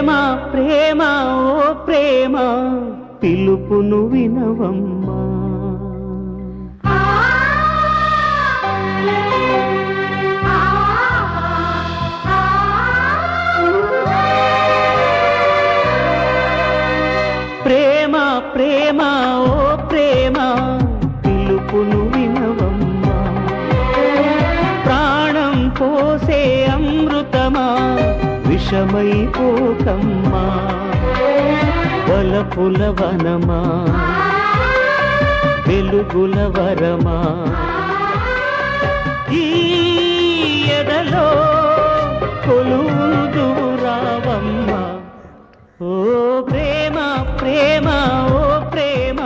ప్రేమ ప్రేమ ఓ ప్రేమ పిలుపును వినవమ్మా. ప్రేమ ప్రేమ ఓ ప్రేమ పిలుపును వినవమ్మా. ప్రాణం పోసే అమృతమా విషమై పోకమ్మా. వలపుల వనమా వెలుగుల వరమా ఈ ఎదలో కొలువుదు రావమ్మా. ఓ ప్రేమ ప్రేమ ఓ ప్రేమ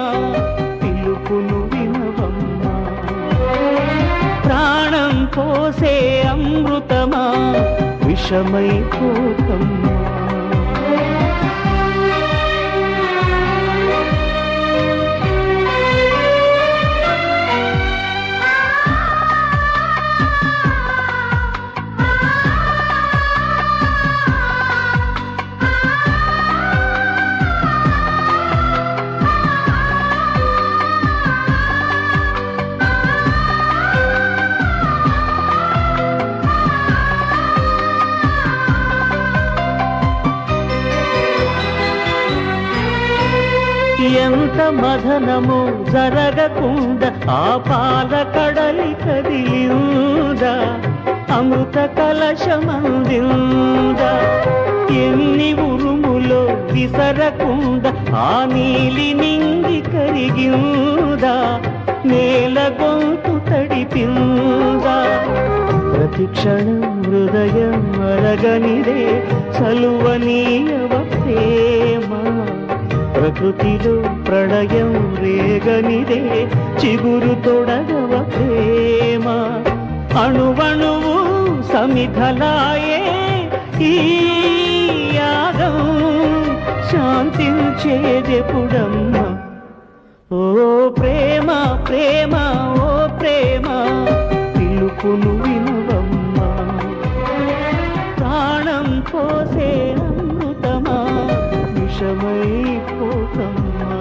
పిలుపును వినవమ్మా. ప్రాణం పోసే అమృతమా విషమై పోకమ్మా. ఎంత మదనము జరగకుండా ఆ పాల కడలి కదిలిందా. అమృత కలశమందిందా. ఎన్ని ఉరుములో విసరకుండా ఆ నీలి నింగి కరిగిందా. నేల గొంతు తడిపిందా. ప్రతిక్షణం హృదయం అరగనిదే చలువనీయవ ప్రేమ. ప్రకృతిలో ప్రళయం రేగనిదే చిగురు తొడగవ ప్రేమ. అణువణువు సమిధలాయే ఈ యాగం శాంతించేదెప్పుడమ్మా. ఓ ప్రేమ ప్రేమ ఓ ప్రేమ పిలుపును వినవమ్మా. ప్రాణం పోసే అమృతమా విషమై పోకమ్మా.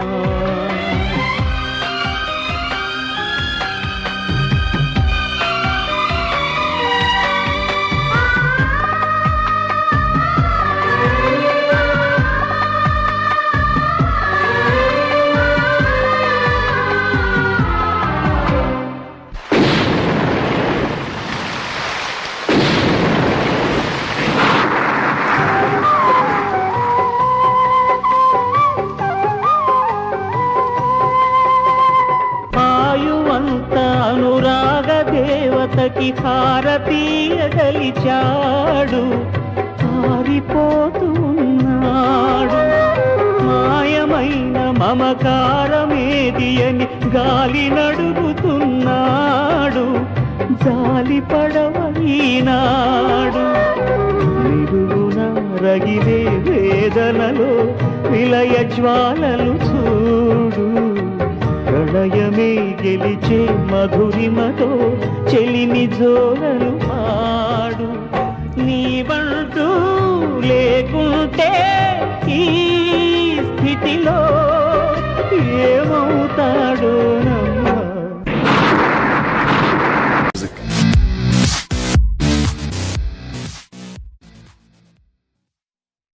అనురాగ దేవతకి హారతీయగలిచాడు. పారిపోతున్నాడు. మాయమైన మమకారమేది అని గాలి నడుగుతున్నాడు. జాలి పడవైనాడు. నిలువున రగిలే వేదనలో విలయ జ్వాలలు చూడు. ప్రళయమే గెలిచే మధురిమతో చెలిమి జోలలు పాడు. నీ బంటూ లేకుంటే